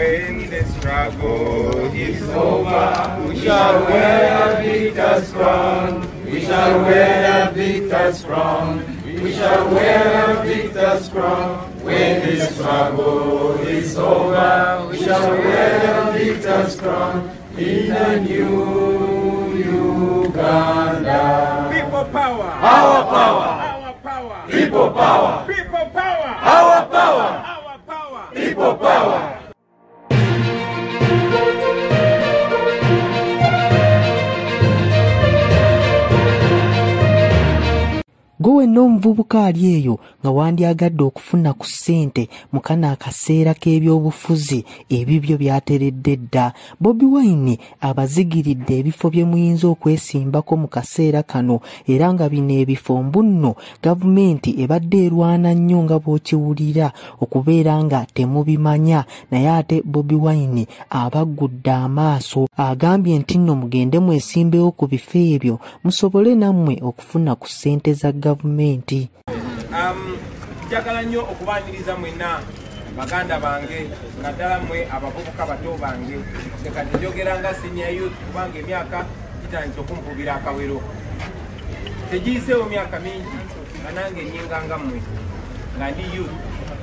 When the struggle is over, we shall wear a victor's crown. We shall wear a victor's crown. We shall wear a victor's crown. When the struggle is over, we shall wear a victor's crown in the new Uganda. People power. Our power. Our power. People power. People power. Our power. Our power. People power. Gowe n'omuvubuka ali eyo nga wandyagadde okufuna ku ssente mu kana akaseera k'ebyobufuzi ebibyo byateredde dda. Bobi Wine abazigiridde ebifo bye muyinza okwesimbako mu kaseera kano era nga bino ebifo mbunno gavumenti ebadde erwana nnyo nga bw'okiwulira okubeera nga temubimanya, naye ate Bobi Wine abaggudde amaaso agambye nti nno mugende mwesimbewo ku bifo ebyo musobole nammwe okufuna ku ssente za gavumenti. Njagala nnyo okubaaniriza mwenna baganda bange nga ddala mmwe abavubuka bato bange, kati njogera nga senior youth kubanga emyaka gitandise okumpubira akawero. Tegiyiseewo myaka mingi nga nange nnyinganga mmwe nga ndi youth,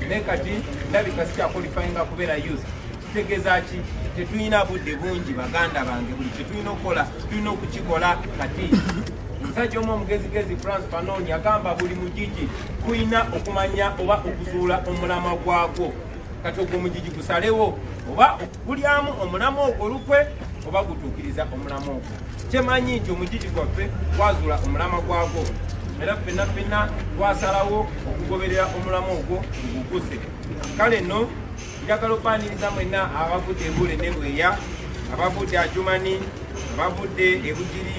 naye kati ndabika sikyakwalifayinga kubeera youth. Kitegeeza ki? Tetulina budde bungi baganda bange, buli kyetulina okukola tulina okukikola kati. Omusajja omu omugezigezi France Fanon yagamba buli mugigi kuyina okumanya oba okuzuula omulamwa gwagwo. Kati ogwo omugigi gusalewo oba okulyamu omulamwa ogwo olukwe oba gutuukiriza omulamwa ogwo. Kyemanyi nti omugigi gwaffe gwazuula omulamwa gwagwo era ffenna twasalawo okugoberera omulamwa ogwo guguse. Kale nno njagala okubaaniriza mwenna abavudde e Mbule ne Bweya, abavudde Adjumani, abavudde e Bugiri,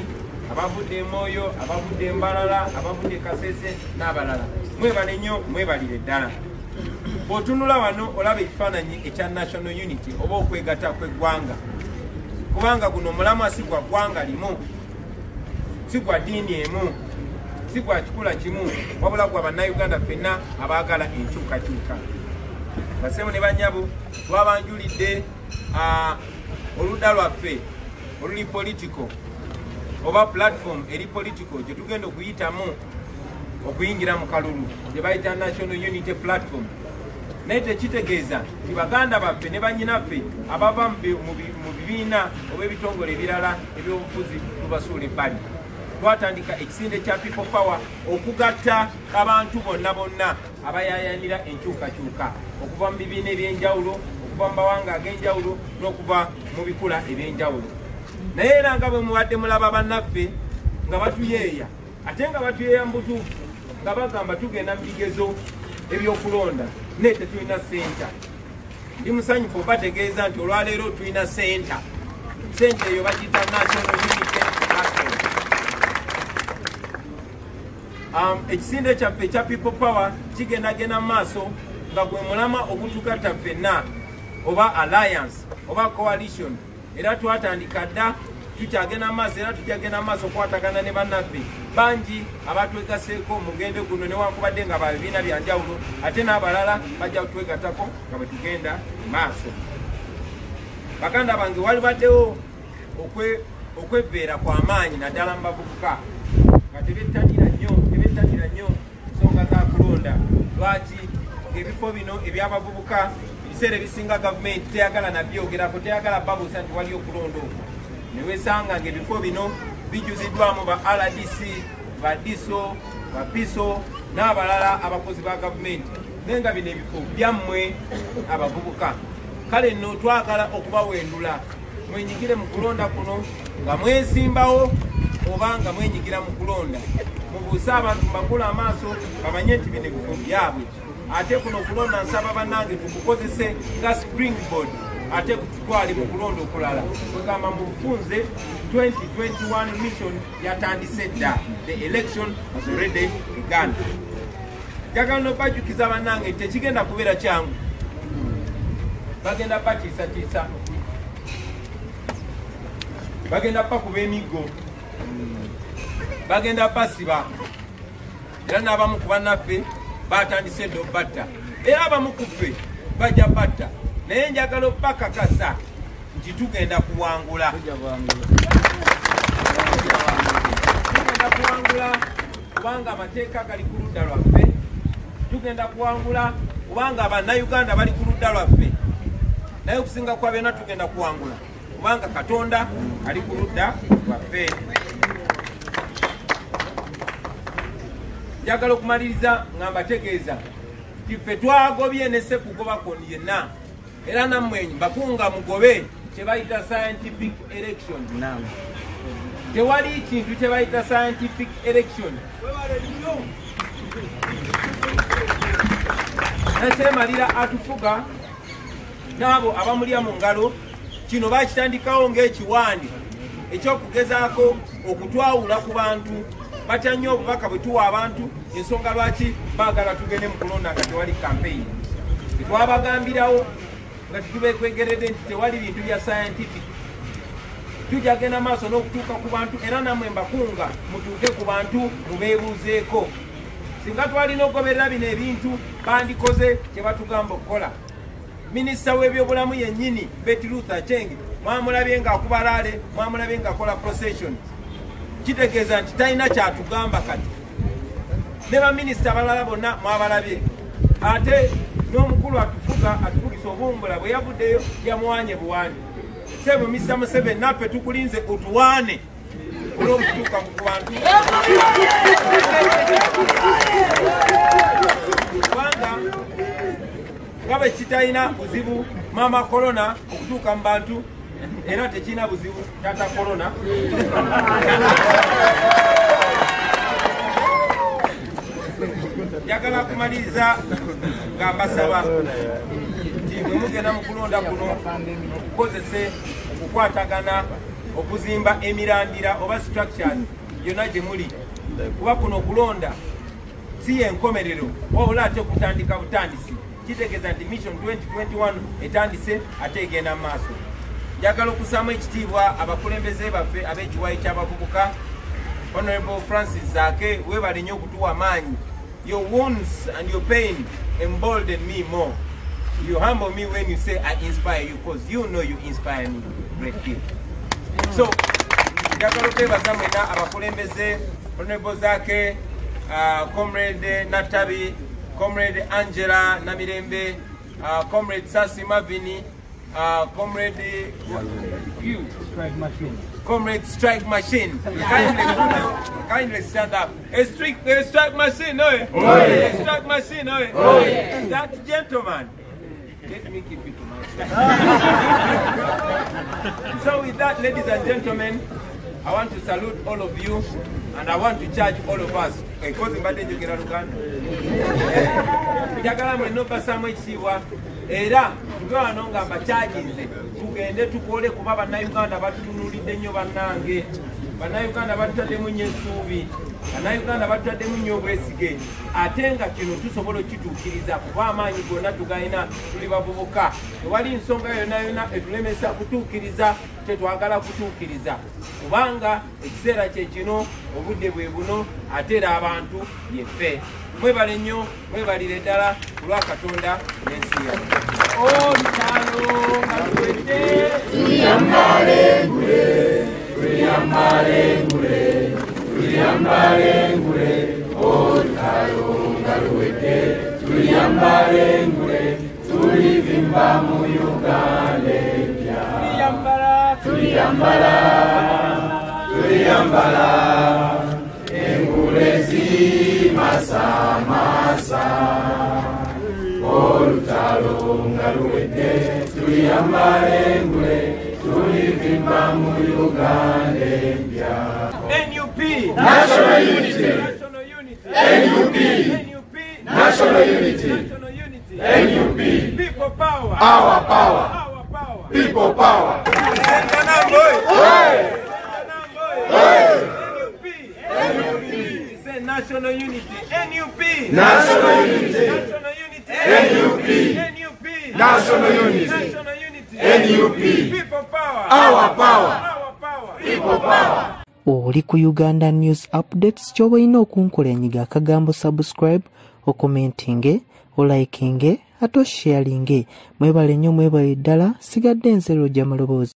abavudde Moyo, abavudde Mbalala, abavudde Kasese n'abalala. Mwebale nnyo, mwebalire ddala. Bw'otunula wano olaba ekifaananyi ekya National Unity oba okwegatta kw'eggwanga. Kubanga guno omulamwa si gwa ggwanga limu, si gwa ddiini emu, si gwa kikula kimu, wabula gwa bannayuganda ffenna abaagala enkyukakyuka. Basebo ne bannyabo twabanjulidde oludda lwaffe oluli political oba platform eri political gye tugenda okuyitamu okuyingira mu kalulu gye bayita National Unity Platform. Naye tekitegeeza nti baganda baffe ne bannyinaffe abava mu bibiina oba ebitongole ebirala ebyobufuzi tubasuula ebbali. Twatandika ekisinde kya People Power okugatta abantu bonna abayayanira enkyukakyuka okuva mu bibiina ebyenjawulo, okuva mu mawanga ag'enjawulo n'okuva mu bikula ebyenjawulo. Naye era nga bwe mubadde mulaba bannaffe nga batuyeeya, ate nga batuyeeya mu butuufu nga bagamba tugenda mu bigezo ebyokulonda naye tetulina senta. Ndi musanyufu bategeeza nti olwaleero tulina senta. Senta eyo bagiyita National Unity Platform. Ekisinde kyaffe ekya People Power kigendagenda mu maaso nga gwe mulamwa ogutugatta ffenna oba alliance oba coalition. Era twatandika dda tukyagenda mu maaso era tukyagenda mu maaso okukwatagana ne bannaffe bangi abatwegaseeko mugende guno newankubadde nga babibiina bya njawulo, ate n'abalala bajja kutwegattako nga bwe tugenda mu maaso. Baganda bange wali baddewo okwebeera kwa maanyi naddala mu bavubuka nga tebettanira nnyo nsonga za kulonda. Lwaki? Ebifo bino eby'abavubuka ebiseera ebisinga gavumenti teyagala nabyogerako, teyagala babuusa nti waliyo okulonda okwo. Ne weesanga ng'ebifo bino bijuziddwamu ba RDC, ba DISO, ba PISO n'abalala abakozi ba gavumenti. Naye nga bino ebifo byammwe abavubuka. Kale nno twagala okubawendula mwenyigire mu kulonda kuno nga mwesimbawo oba nga mwenyigira mu kulonda. Mubuuse abantu mbakula amaaso bamanye nti bino ebifo byabwe. Ate kuno kulonda nsaba bannange tukukozese nga springboard ate kutwali mu kulonda okulala. Kwegamba mu bufunze 2021 mission yatandise dda. The election has already begun. Njagala n'obajukiza bannange tekigenda kubeera kyangu. Bagenda batiisatiisa, bagenda bakuba emiggo, bagenda basiba, era n'abamu ku bannaffe batandise dda obbatta, era abamu ku ffe bajja batta naye njagala okubakakasa nti tugenda kuwangula. Tugenda kuwangula kubanga amateeka gali ku ludda lwaffe. Tugenda kuwangula kubanga Abannayuganda bali ku ludda lwaffe. Naye okusinga kwa byonna tugenda kuwangula kubanga Katonda ali ku ludda lwaffe. Njagala okumaliriza nga mbategeeza nti ffe twagobye ne Sekugoba Koni yenna era nammwe mbakunga mugobe kye bayita scientific election. Tewali kintu kye bayita scientific election. Nakyemalira atufuga n'abo abamulya mu ngalo, kino bakitandikawo ng'ekiwandi ekyokugezaako okutwawula ku bantu. Batya nnyo obubaka bwe tuwa abantu, ensonga lwaki baagala tugende mu kulonda nga tewali campaign. Twabagambirawo nga tetubeekwegeredde nti tewali bintu bya scientific. Tujja genda maaso n'okutuuka ku bantu era nammwe mbakunga mutuuke ku bantu mubeebuuzeeko. Singa twalina okugoberera bino ebintu bandikoze kye batugamba okukola. Minisita w'ebyobulamu yennyini Betty Ruth Aceng mwamulabye ng'akuba laale, mwamulabye ng'akola procession. Kitegeeza nti talina kyatugamba kati. Ne baminisita abalala bonna mwabalabye. Ate n'omukulu atufugisa obuwumbula bwe yavuddeyo yamuwaanye buwaane. Sebo Mr. Museveni naffe tukulinze otuwaane olw'okutuuka ku bantu. Kubanga nga bwe kitalina buzibu Mama Corona okutuuka mu bantu era tekirina buzibu Tata Corona. Njagala kumaliriza nga mbasaba nti bwe mugenda mu kulonda kuno mukozese okukwatagana okuzimba emirandira oba structures yonna gye muli. Kuba kuno okulonda si yenkomerero wabula ate okutandika butandisi. Kitegeeza nti mission 2021 etandise ate egenda mu maaso. Njagala okusaamu ekitiibwa abakulembeze baffe ab'ekiwayi ky'abavubuka. Honorable Francis Zaake, weebale nnyo okutuwa amaanyi. Your wounds and your pain embolden me more. You humble me when you say I inspire you, because you know you inspire me. Great deal. So, njagala okwebaza mwena abakulembeze, Honorable Zaake, Comrade Natabi, Comrade Angela Namirembe, Comrade Sasi Mavini, Comrade Comrade Strike Machine. Kindly stand up. A strike machine, no? A strike machine, no? That gentleman. Let me keep it to myself. So with that, ladies and gentlemen, I want to salute all of you and I want to charge all of us. Njagala mwenna obbasaamu ekitiibwa era tugano nga mbakyaginze tugende tukole kuba Bannayuganda batutunuulidde nnyo bannange. Bannayuganda batutaddemu nnyo essuubi, Bannayuganda batutaddemu nnyo obwesige, ate nga kino tusobola okituukiriza kuba amaanyi gonna tugalina, tuli bavubuka. Tewali nsonga yonna etulemesa kutuukiriza tetwagala kutuukiriza kubanga ekiseera kye kino, obudde bwe buno, ate era abantu yeffe. Mwebale nnyo, mwebalire ddala ku lwa Katonda n'ensi yaffe. Olutalo nga luwedde tuyambale ngule, tuyambale ngule, tuyambale ngule. Olutalo nga luwedde tuyambale ngule, tulivimba mu Uganda empya. Tuliyambala, tuliyambala engule zimasamasa. Olutalo nga luwedde tuliyambale engule, tulivimba mu Uganda empya. NUP, National Unity. NUP, National Unity. NUP, people power. Our power. People power. National Unity. NUP. National Unity. NUP. National Unity. NUP. People power. Our power. People power. Oli ku Uganda News Updates ky'oba olina okunkola enyiga akagambo subscribe, okomentinge, olikinge ate osharinge. Mwebale nnyo, mwebale ddala. Sigadde nze Roger Maloboozi.